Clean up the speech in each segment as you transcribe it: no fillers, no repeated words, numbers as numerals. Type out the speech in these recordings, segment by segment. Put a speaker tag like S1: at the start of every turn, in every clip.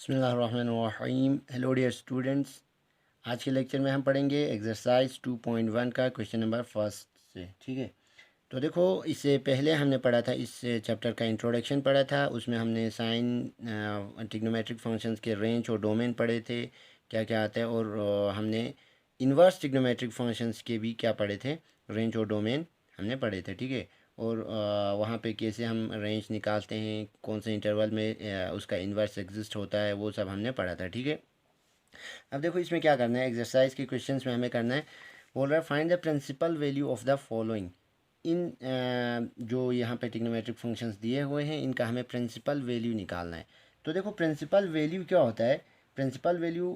S1: बिस्मिल्लाहिर्रहमानिर्रहीम। Hello dear students, आज के लेक्चर में हम पढ़ेंगे एक्सरसाइज 2.1 का क्वेश्चन नंबर फर्स्ट से। ठीक है, तो देखो इससे पहले हमने पढ़ा था, इस चैप्टर का इंट्रोडक्शन पढ़ा था। उसमें हमने साइन ट्रिग्नोमेट्रिक फंक्शंस के रेंज और डोमेन पढ़े थे, क्या क्या आता है। और हमने इन्वर्स ट्रिग्नोमेट्रिक फंक्शंस के भी क्या पढ़े थे, रेंज और डोमेन हमने पढ़े थे। ठीक है, और वहाँ पे कैसे हम रेंज निकालते हैं, कौन से इंटरवल में उसका इन्वर्स एग्जिस्ट होता है, वो सब हमने पढ़ा था। ठीक है, अब देखो इसमें क्या करना है, एक्सरसाइज के क्वेश्चंस में हमें करना है, बोल रहा है find the principal value of the following. इन जो यहाँ पे ट्रिग्नोमेट्रिक फंक्शंस दिए हुए हैं, इनका हमें प्रिंसिपल वैल्यू निकालना है। तो देखो प्रिंसिपल वैल्यू क्या होता है, प्रिंसिपल वैल्यू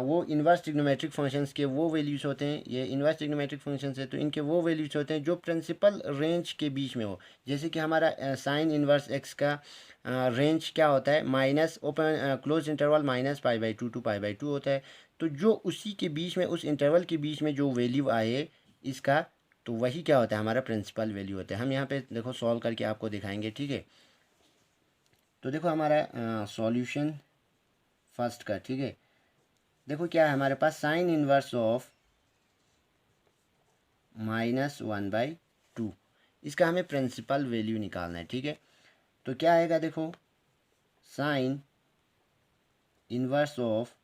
S1: वो इन्वर्स ट्रिग्नोमेट्रिक फंक्शंस के वो वैल्यूज़ होते हैं। ये इन्वर्स ट्रिग्नोमेट्रिक फंक्शंस है तो इनके वो वैल्यूज़ होते हैं जो प्रिंसिपल रेंज के बीच में हो। जैसे कि हमारा साइन इन्वर्स एक्स का रेंज क्या होता है, minus open close interval -π/2 to π/2 होता है। तो जो उसी के बीच में, उस इंटरवल के बीच में जो वैल्यू आए इसका, तो वही क्या होता है, हमारा प्रिंसिपल वैल्यू होता है। हम यहाँ पे देखो सॉल्व करके आपको दिखाएंगे। ठीक है, तो देखो हमारा सॉल्यूशन फर्स्ट का। ठीक है, देखो क्या है हमारे पास, साइन इनवर्स ऑफ -1/2, इसका हमें प्रिंसिपल वैल्यू निकालना है। ठीक है, तो क्या आएगा, देखो साइन इनवर्स ऑफ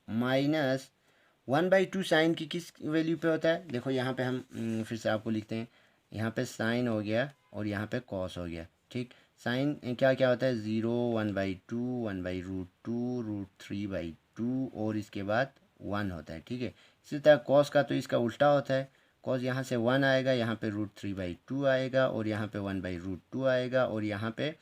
S1: -1/2 साइन की किस वैल्यू पे होता है। देखो यहाँ पे हम फिर से आपको लिखते हैं, यहाँ पे साइन हो गया और यहाँ पे कॉस हो गया। ठीक, साइन क्या क्या होता है, 0, 1/2, 1/√2, √3/2 और इसके बाद 1 होता है। ठीक है, इसी तरह कॉस का तो इसका उल्टा होता है, कॉस यहाँ से 1 आएगा, यहाँ पे √3/2 आएगा और यहाँ पे 1/√2 आएगा और यहाँ पे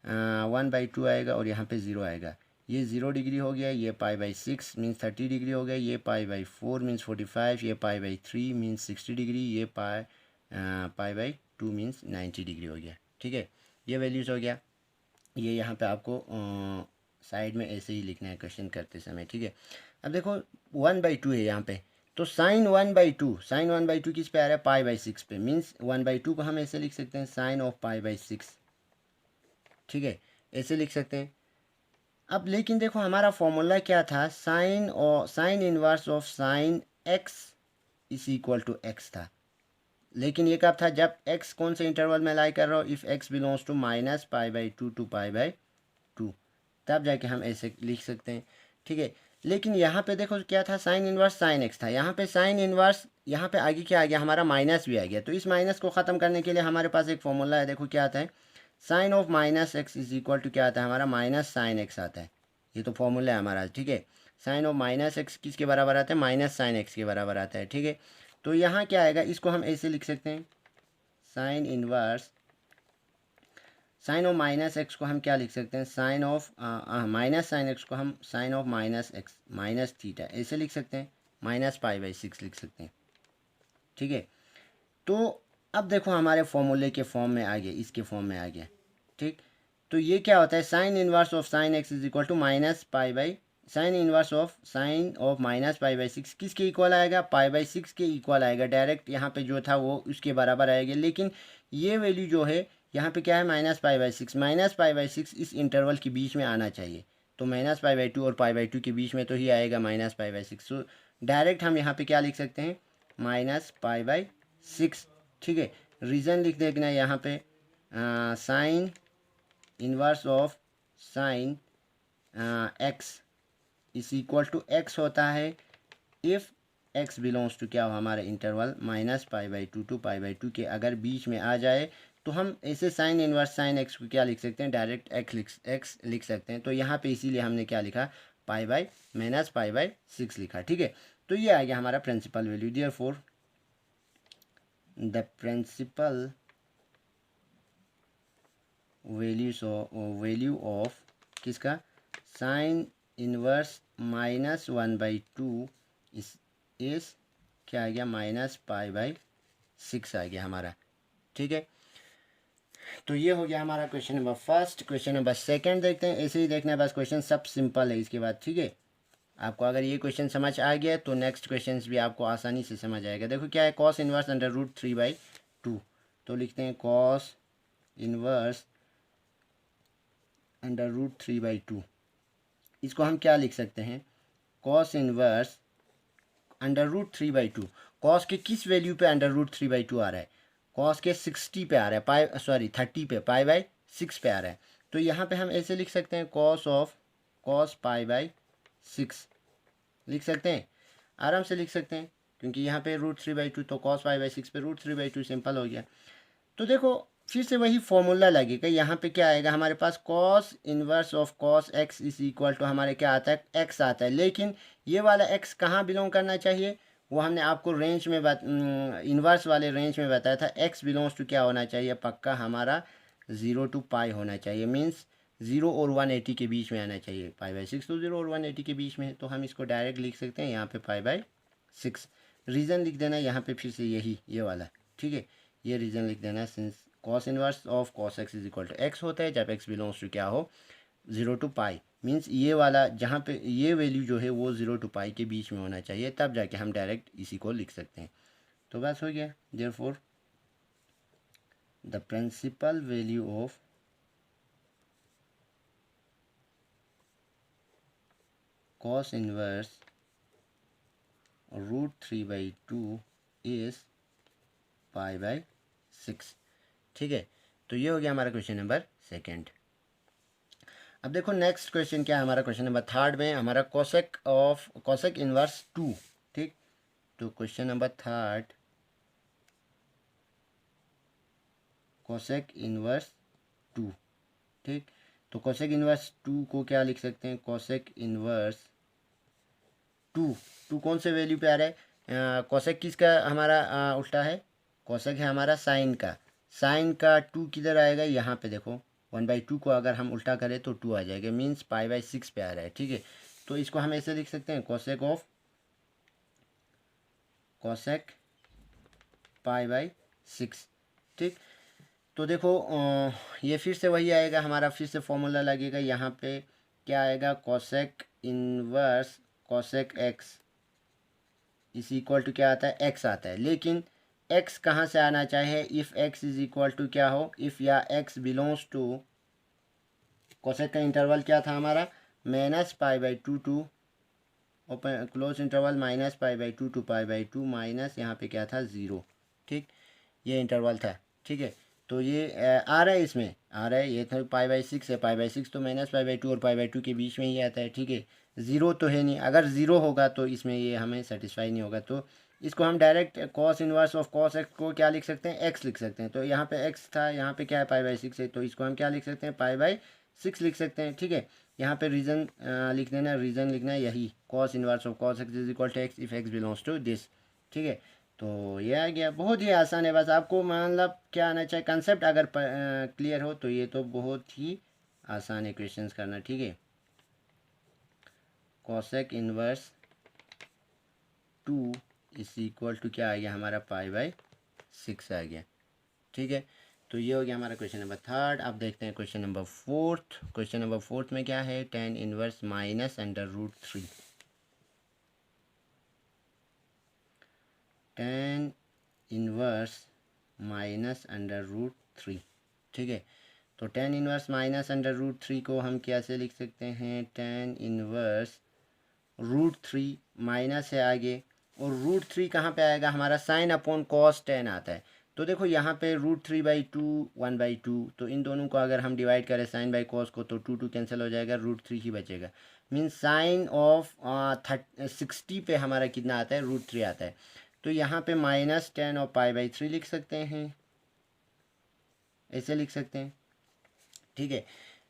S1: 1/2 आएगा और यहाँ पे 0 आएगा। ये 0 डिग्री हो गया, ये π/6 मीन्स 30 डिग्री हो गया, ये π/4 मीन्स 45, ये π/3 मीन्स 60 डिग्री, ये π/2 मीन्स 90 डिग्री हो गया। ठीक है, ये वैल्यूज़ हो गया। ये यहाँ पे आपको साइड में ऐसे ही लिखना है क्वेश्चन करते समय। ठीक है, अब देखो 1/2 है यहाँ पे, तो साइन 1/2, साइन 1/2 किस पे आ रहा है, π/6 पे, मीन्स 1/2 को हम ऐसे लिख सकते हैं साइन ऑफ π/6। ठीक है, ऐसे लिख सकते हैं। अब लेकिन देखो हमारा फॉर्मूला क्या था, साइन और sine inverse of sine x is equal to x था। लेकिन ये कब था, जब एक्स कौन से इंटरवल में लाई कर रहा हो, if X belongs to -π/2 to π/2, तब जाके हम ऐसे लिख सकते हैं। ठीक है, लेकिन यहाँ पे देखो क्या था, साइन इनवर्स साइन एक्स था, यहाँ पे साइन इनवर्स, यहाँ पे आगे क्या आ गया, हमारा माइनस भी आ गया। तो इस माइनस को ख़त्म करने के लिए हमारे पास एक फॉर्मूला है, देखो क्या आता है, sine of -x is equal to क्या आता है हमारा, माइनस साइन एक्स आता है। ये तो फॉर्मूला है हमारा। ठीक है, साइन ऑफ -x किसके बराबर आता है, माइनस साइन एक्स के बराबर आता है। ठीक है, तो यहाँ क्या आएगा, इसको हम ऐसे लिख सकते हैं, sine inverse, sine of -x को हम क्या लिख सकते हैं, sine of minus sine x को हम sine of -x minus theta ऐसे लिख सकते हैं, -π/6 लिख सकते हैं। ठीक है, तो अब देखो हमारे फॉर्मूले के फॉर्म में आ गया, इसके फॉर्म में आ गया। ठीक, तो ये क्या होता है, sine inverse of sine x is equal to -π/, sine inverse of sine of -π/6 किसके इक्वल आएगा, π/6 के इक्वल आएगा। डायरेक्ट यहाँ पे जो था वो उसके बराबर आएगा, लेकिन ये वैल्यू जो है यहाँ पे क्या है, -π/6, -π/6 इस इंटरवल के बीच में आना चाहिए। तो -π/2 और π/2 के बीच में तो ही आएगा -π/6। सो डायरेक्ट हम यहाँ पे क्या लिख सकते हैं, -π/6। ठीक है, रीज़न लिख देना यहाँ पे, sine inverse of sine x is equal to x होता है इफ़ एक्स बिलोंग्स टू क्या हो, हमारा इंटरवल -π/2 टू π/2 के अगर बीच में आ जाए, तो हम ऐसे साइन इनवर्स साइन एक्स को क्या लिख सकते हैं, डायरेक्ट एक्स लिख सकते हैं। तो यहाँ पे इसीलिए हमने क्या लिखा, -π/6 लिखा। ठीक है, तो ये आ गया हमारा principal value. Therefore the principal value of किसका, साइन इनवर्स -1/2 इस क्या आ गया, -π/6 आ गया हमारा। ठीक है, तो ये हो गया हमारा question number first. Question number second देखते हैं, ऐसे ही देखना है बस, क्वेश्चन सब सिंपल है इसके बाद। ठीक है, आपको अगर ये क्वेश्चन समझ आ गया तो नेक्स्ट क्वेश्चन भी आपको आसानी से समझ आएगा। देखो क्या है, कॉस इनवर्स √3/2, तो लिखते हैं कॉस इनवर्स √3/2। इसको हम क्या लिख सकते हैं, cos inverse under root 3/2। Cos के किस वैल्यू पे अंडर रूट 3/2 आ रहा है, कॉस के 60 पे आ रहा है, 30 पे, π/6 पे आ रहा है। तो यहाँ पे हम ऐसे लिख सकते हैं कॉस π/6 लिख सकते हैं, आराम से लिख सकते हैं, क्योंकि यहाँ पे रूट 3/2 तो कॉस π/6 पे रूट 3/2 सिंपल हो गया। तो देखो फिर से वही फॉर्मूला लगेगा, यहाँ पे क्या आएगा हमारे पास, cos inverse of cos x is equal to हमारे क्या आता है, एक्स आता है। लेकिन ये वाला एक्स कहाँ बिलोंग करना चाहिए, वो हमने आपको रेंज में इन्वर्स वाले रेंज में बताया था, एक्स बिलोंग्स टू क्या होना चाहिए, पक्का हमारा 0 to पाई होना चाहिए, मीन्स 0 और 180 के बीच में आना चाहिए। π/6 तो 0 और 180 के बीच में है, तो हम इसको डायरेक्ट लिख सकते हैं यहाँ पे π/6। रीज़न लिख देना यहाँ पे फिर से यही ये वाला, ठीक है, ये रीज़न लिख देना, since cos inverse of cos x is equal to x होता है जब एक्स बिलोंग्स टू क्या हो, 0 to पाई, मीन्स ये वाला जहाँ पे ये वैल्यू जो है वो 0 to पाई के बीच में होना चाहिए, तब जाके हम डायरेक्ट इसी को लिख सकते हैं। तो बस हो गया, therefore the principal value of cos inverse root 3/2 is π/6, ठीक है। तो ये हो गया हमारा क्वेश्चन नंबर सेकंड। अब देखो नेक्स्ट क्वेश्चन क्या है हमारा, क्वेश्चन नंबर थर्ड में हमारा कॉसेक इनवर्स 2, ठीक। तो question number third, cosec inverse 2, ठीक। तो कॉसेक इनवर्स 2 को क्या लिख सकते हैं, कॉसेक इनवर्स 2 कौन से वैल्यू पे आ रहा है, कॉसेक किसका हमारा उल्टा है, कॉसेक है हमारा साइन का, साइन का 2 किधर आएगा, यहाँ पे देखो 1/2 को अगर हम उल्टा करें तो 2 आ जाएगा, मीन्स π/6 पे आ रहा है, ठीक है। तो इसको हम ऐसे लिख सकते हैं, कॉसेक π/6, ठीक। तो देखो ये फिर से वही आएगा हमारा, फिर से फॉर्मूला लगेगा, यहाँ पे क्या आएगा, कॉसेक इनवर्स कॉसेक एक्स इस इक्वल टू क्या आता है, एक्स आता है। लेकिन एक्स कहाँ से आना चाहिए, if X is equal to क्या हो, इफ़ या एक्स बिलोंग्स टू, कॉसेक का इंटरवल क्या था हमारा, -π/2 to open close interval -π/2 to π/2 minus यहाँ पे क्या था 0, ठीक, ये इंटरवल था, ठीक है। तो ये आ रहा है, इसमें आ रहा है, ये था π/6 है, π/6 तो -π/2 और π/2 के बीच में ही आता है, ठीक है। 0 तो है नहीं, अगर 0 होगा तो इसमें ये हमें सेटिस्फाई नहीं होगा, तो इसको हम direct cos inverse of cos x को क्या लिख सकते हैं, एक्स लिख सकते हैं। तो यहाँ पे एक्स था, यहाँ पे क्या है π/6 है, तो इसको हम क्या लिख सकते हैं, π/6 लिख सकते हैं, ठीक है। यहाँ पे रीज़न लिख देना, रीज़न लिखना है यही, cos inverse of cos x is equal to x if x belongs to this, ठीक है। तो ये आ गया, बहुत ही आसान है, बस आपको मतलब क्या आना चाहिए, कंसेप्ट अगर क्लियर हो तो ये तो बहुत ही आसान है क्वेश्चंस करना, ठीक है। Cosec inverse 2 is equal to क्या आ गया हमारा, π/6 आ गया, ठीक है। तो ये हो गया हमारा क्वेश्चन नंबर थर्ड। अब देखते हैं question number fourth. Question number fourth में क्या है, tan inverse minus under root 3, tan inverse minus under root 3, ठीक है। तो tan inverse minus under root 3 को हम कैसे लिख सकते हैं, tan इनवर्स रूट 3 माइनस है आगे, और रूट 3 कहाँ पे आएगा हमारा, साइन अपॉन कॉस tan आता है। तो देखो यहाँ पे रूट 3/2 1/2, तो इन दोनों को अगर हम डिवाइड करें साइन बाई कॉस को तो 2 कैंसिल हो जाएगा, रूट 3 ही बचेगा, मीन्स साइन ऑफ 60 पे हमारा कितना आता है, रूट 3 आता है। तो यहाँ पे -tan और π/3 लिख सकते हैं, ऐसे लिख सकते हैं, ठीक है।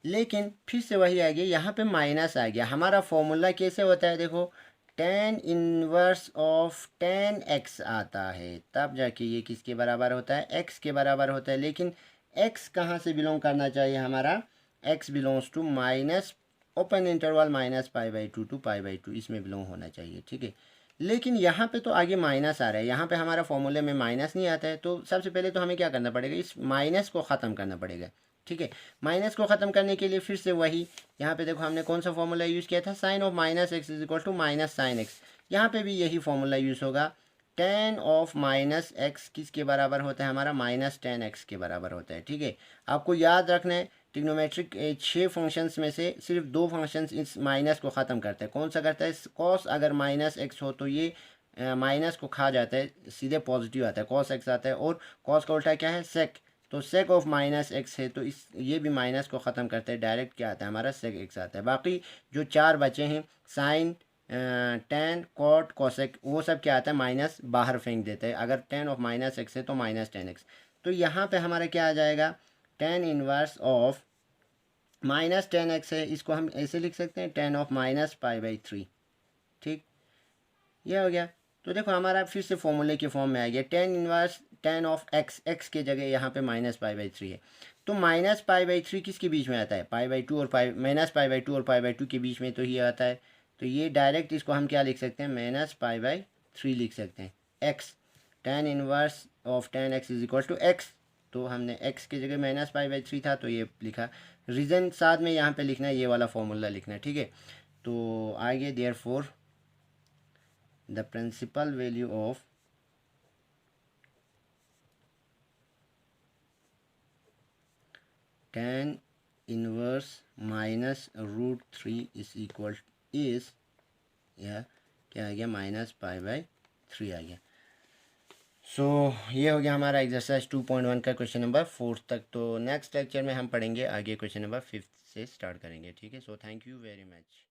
S1: लेकिन फिर से वही आ गया, यहाँ पे माइनस आ गया, हमारा फॉर्मूला कैसे होता है, देखो tan inverse of tan x आता है, तब जाके ये किसके बराबर होता है, x के बराबर होता है। लेकिन x कहाँ से बिलोंग करना चाहिए हमारा, x belongs to minus open interval -π/2 to π/2, इसमें बिलोंग होना चाहिए, ठीक है। लेकिन यहाँ पे तो आगे माइनस आ रहा है, यहाँ पे हमारा फॉर्मूले में माइनस नहीं आता है, तो सबसे पहले तो हमें क्या करना पड़ेगा, इस माइनस को ख़त्म करना पड़ेगा, ठीक है। माइनस को ख़त्म करने के लिए फिर से वही, यहाँ पे देखो हमने कौन सा फॉर्मूला यूज़ किया था, sine of minus x is equal to minus sine x, यहाँ पे भी यही फॉर्मूला यूज़ होगा। tan ऑफ माइनस एक्स किसके बराबर होता है हमारा, -tan x के बराबर होता है, ठीक है। आपको याद रखना है ट्रिग्नोमेट्रिक 6 फंक्शंस में से सिर्फ 2 फंक्शंस इस माइनस को ख़त्म करते हैं। कौन सा करता है? कॉस अगर माइनस एक्स हो तो ये माइनस को खा जाता है, सीधे पॉजिटिव आता है, कॉस एक्स आता है। और कॉस का उल्टा क्या है? सेक। तो सेक ऑफ माइनस एक्स है, तो इस ये भी माइनस को ख़त्म करते हैं, डायरेक्ट क्या आता है हमारा? सेक एक्स आता है। बाकी जो 4 बचे हैं, साइन, टेन, कॉट, कोसेक, वो सब क्या आता है? माइनस बाहर फेंक देते हैं। अगर टेन ऑफ माइनस एक्स है तो माइनस टेन एक्स। तो यहाँ पे हमारा क्या आ जाएगा? Ten inverse of minus ten x है, इसको हम ऐसे लिख सकते हैं, ten of minus pi by three. ठीक, ये हो गया। तो देखो हमारा फिर से फॉर्मूले के फॉर्म में आ गया, tan inverse tan of x, x के जगह यहाँ पे माइनस पाई बाई थ्री है। तो माइनस पाई बाई थ्री किसके बीच में आता है? पाई बाई टू और पाई, माइनस पाई बाई टू और पाई बाई टू के बीच में तो ये आता है। तो ये डायरेक्ट इसको हम क्या लिख सकते हैं? माइनस पाई बाई थ्री लिख सकते हैं। X, tan inverse of tan x is equal to x. तो हमने x की जगह माइनस पाई बाई थ्री था तो ये लिखा। रीज़न साथ में यहाँ पे लिखना है, ये वाला फॉर्मूला लिखना है, ठीक है। तो आगे therefore the principal value of tan inverse minus root three is equal is, या क्या आ गया? माइनस पाई बाई थ्री आ गया। सो ये हो गया हमारा एक्सरसाइज 2.1 का क्वेश्चन नंबर 4 तक। तो नेक्स्ट लेक्चर में हम पढ़ेंगे आगे, क्वेश्चन नंबर 5 से स्टार्ट करेंगे, ठीक है। So thank you very much.